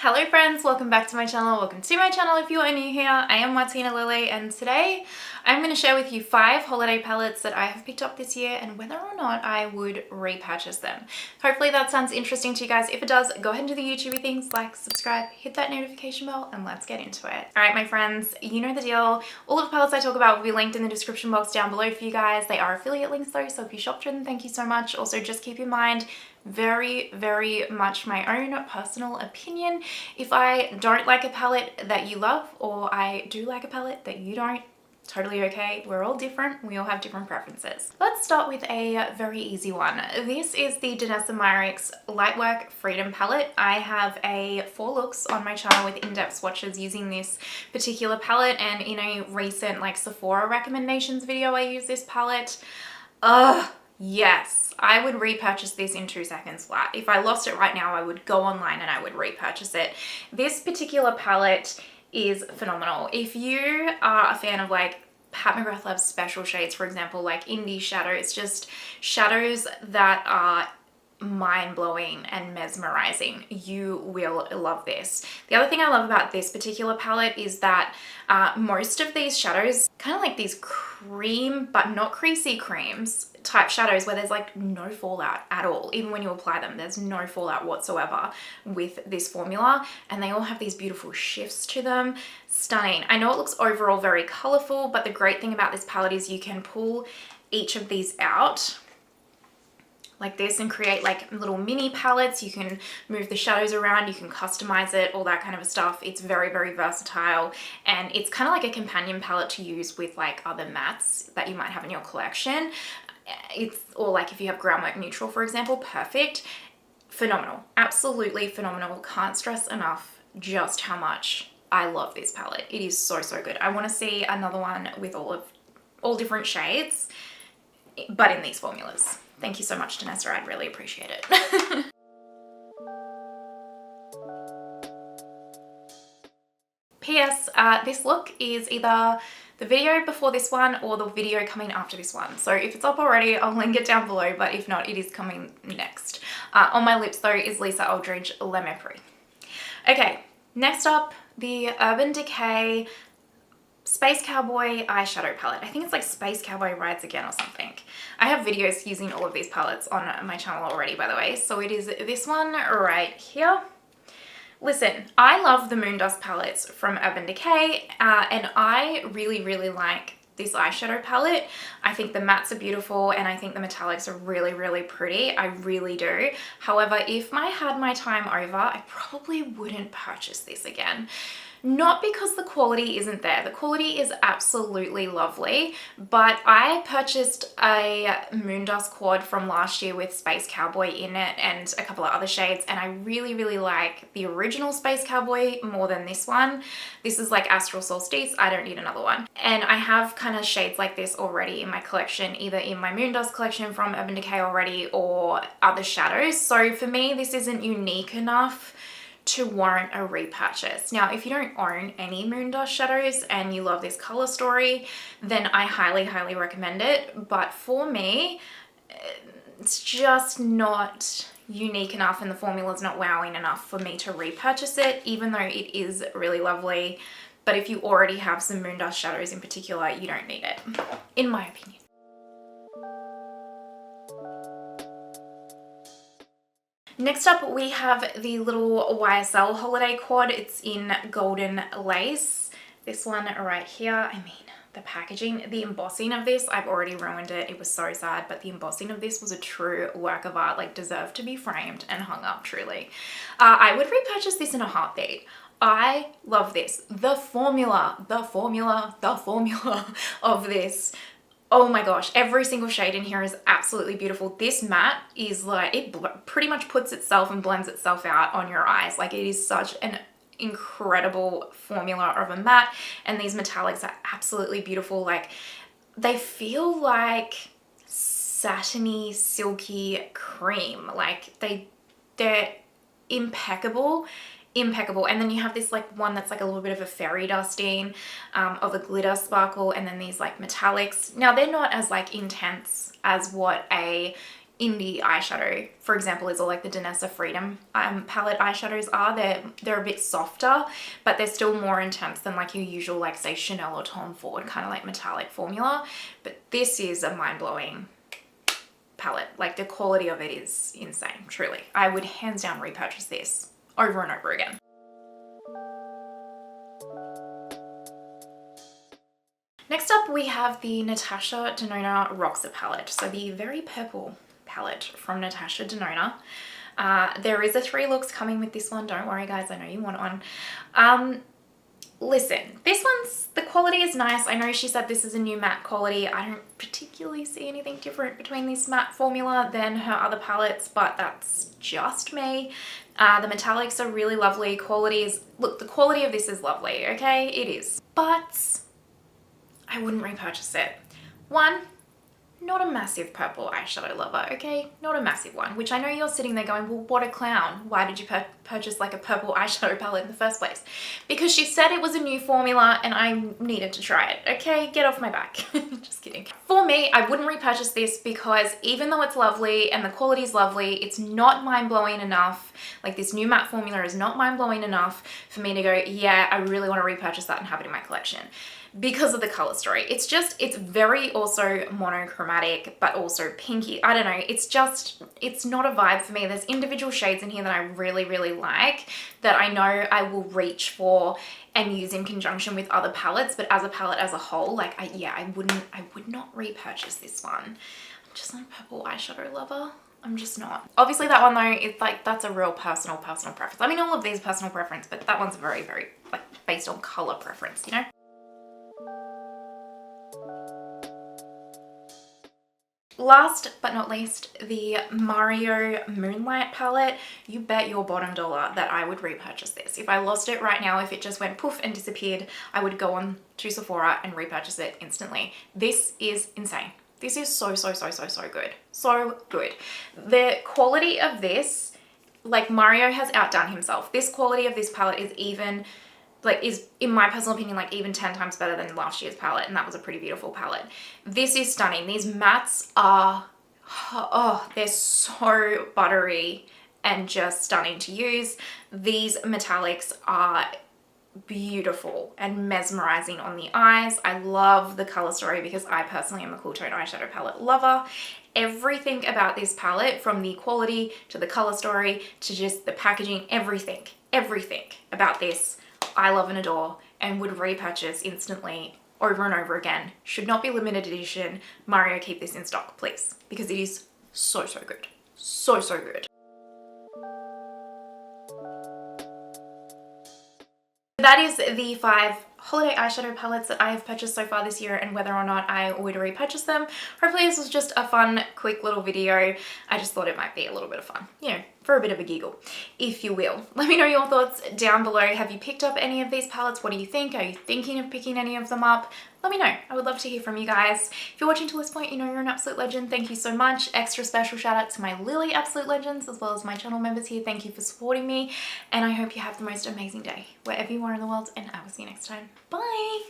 Hello friends, welcome back to my channel. Welcome to my channel if you are new here. I am Martina Lily and today I'm going to share with you 5 holiday palettes that I have picked up this year and whether or not I would repurchase them. Hopefully that sounds interesting to you guys. If it does, go ahead and do the YouTubey things, like, subscribe, hit that notification bell, and let's get into it. Alright my friends, you know the deal. All of the palettes I talk about will be linked in the description box down below for you guys. They are affiliate links though, so if you shop through them, thank you so much. Also just keep in mind, very much my own personal opinion. If I don't like a palette that you love, or I do like a palette that you don't, totally okay. We're all different. We all have different preferences. Let's start with a very easy one. This is the Danessa Myricks Lightwork Freedom palette. I have a 4 looks on my channel with in-depth swatches using this particular palette, and in a recent like Sephora recommendations video I use this palette. Yes. I would repurchase this in 2 seconds flat. If I lost it right now, I would go online and I would repurchase it. This particular palette is phenomenal. If you are a fan of like Pat McGrath loves special shades, for example, like indie shadow, it's just shadows that are mind-blowing and mesmerizing. You will love this. The other thing I love about this particular palette is that most of these shadows, kind of like these cream but not creasy creams type shadows where there's like no fallout at all. Even when you apply them, there's no fallout whatsoever with this formula, and they all have these beautiful shifts to them. Stunning. I know it looks overall very colorful, but the great thing about this palette is you can pull each of these out like this and create like little mini palettes. You can move the shadows around, you can customize it, all that kind of stuff. It's very versatile, and it's kind of like a companion palette to use with like other mattes that you might have in your collection. Or like if you have groundwork neutral, for example, perfect. Phenomenal, absolutely phenomenal. Can't stress enough just how much I love this palette. It is so good. I want to see another one with all different shades, but in these formulas. Thank you so much, Danessa. I'd really appreciate it. P.S. This look is either the video before this one or the video coming after this one. So if it's up already, I'll link it down below, but if not, it is coming next. On my lips though is Lisa Eldridge Le Mépris. Okay, next up, the Urban Decay Space Cowboy eyeshadow palette. I think it's like Space Cowboy Rides Again or something. I have videos using all of these palettes on my channel already, by the way. So it is this one right here. Listen, I love the Moondust palettes from Urban Decay, and I really like this eyeshadow palette. I think the mattes are beautiful, and I think the metallics are really pretty. I really do. However, if I had my time over, I probably wouldn't purchase this again. Not because the quality isn't there. The quality is absolutely lovely, but I purchased a Moondust quad from last year with Space Cowboy in it and a couple of other shades, and I really like the original Space Cowboy more than this one. This is like Astral Solstice. I don't need another one. And I have kind of shades like this already in my collection, either in my Moondust collection from Urban Decay already or other shadows. So for me, this isn't unique enough to warrant a repurchase. Now, if you don't own any Moondust shadows and you love this color story, then I highly recommend it. But for me, it's just not unique enough and the formula's not wowing enough for me to repurchase it, even though it is really lovely. But if you already have some Moondust shadows in particular, you don't need it, in my opinion. Next up, we have the little YSL holiday quad. It's in golden lace. This one right here. I mean, the packaging, the embossing of this, I've already ruined it. It was so sad, but the embossing of this was a true work of art, like deserved to be framed and hung up, truly. I would repurchase this in a heartbeat. I love this. The formula of this. Oh my gosh, every single shade in here is absolutely beautiful. This matte is like, it pretty much puts itself and blends itself out on your eyes. Like, it is such an incredible formula of a matte, and these metallics are absolutely beautiful. Like, they feel like satiny, silky cream. Like, they're impeccable. And then you have this like one that's like a little bit of a fairy dusting of a glitter sparkle, and then these like metallics. Now they're not as like intense as what a indie eyeshadow, for example, is all like the Danessa Freedom palette eyeshadows are. They're a bit softer, but they're still more intense than like your usual, like say Chanel or Tom Ford kind of like metallic formula. But this is a mind-blowing palette. Like the quality of it is insane, truly. I would hands down repurchase this over and over again. Next up, we have the Natasha Denona Roxa palette. So the very purple palette from Natasha Denona. There is a 3 looks coming with this one. Don't worry guys, I know you want one. Listen, this one's, the quality is nice. I know she said this is a new matte quality. I don't particularly see anything different between this matte formula than her other palettes, but that's just me. The metallics are really lovely. Look, the quality of this is lovely, okay? It is. But I wouldn't repurchase it. One, not a massive purple eyeshadow lover, okay? Not a massive one, which I know you're sitting there going, well, what a clown. Why did you purchase like a purple eyeshadow palette in the first place? Because she said it was a new formula and I needed to try it, okay? Get off my back. Just kidding. For me, I wouldn't repurchase this because even though it's lovely and the quality is lovely, it's not mind-blowing enough. Like this new matte formula is not mind-blowing enough for me to go, yeah, I really want to repurchase that and have it in my collection. Because of the color story. It's very also monochromatic, but also pinky. I don't know. It's not a vibe for me. There's individual shades in here that I really, really like that I know I will reach for and use in conjunction with other palettes. But as a palette as a whole, like I would not repurchase this one. I'm just not a purple eyeshadow lover. I'm just not. Obviously that one though, it's like, that's a real personal preference. I mean, all of these personal preference, but that one's very, very like based on color preference, you know? Last but not least, the Mario Moonlight palette. You bet your bottom dollar that I would repurchase this. If I lost it right now, if it just went poof and disappeared, I would go on to Sephora and repurchase it instantly. This is insane. This is so good. So good. The quality of this, like Mario has outdone himself. This quality of this palette is even, like is in my personal opinion, like even 10 times better than last year's palette, and that was a pretty beautiful palette. This is stunning. These mattes are, oh, they're so buttery and just stunning to use. These metallics are beautiful and mesmerizing on the eyes. I love the color story because I personally am a cool tone eyeshadow palette lover. Everything about this palette, from the quality to the color story to just the packaging, everything about this I love and adore and would repurchase instantly over and over again. Should not be limited edition. Mario, keep this in stock, please, because it is so good. So good. That is the 5 holiday eyeshadow palettes that I have purchased so far this year and whether or not I would repurchase them. Hopefully this was just a fun, quick little video. I just thought it might be a little bit of fun, you know, for a bit of a giggle, if you will. Let me know your thoughts down below. Have you picked up any of these palettes? What do you think? Are you thinking of picking any of them up? Let me know. I would love to hear from you guys. If you're watching to this point, you know you're an absolute legend. Thank you so much. Extra special shout out to my Lily absolute legends as well as my channel members here. Thank you for supporting me and I hope you have the most amazing day wherever you are in the world, and I will see you next time. Bye!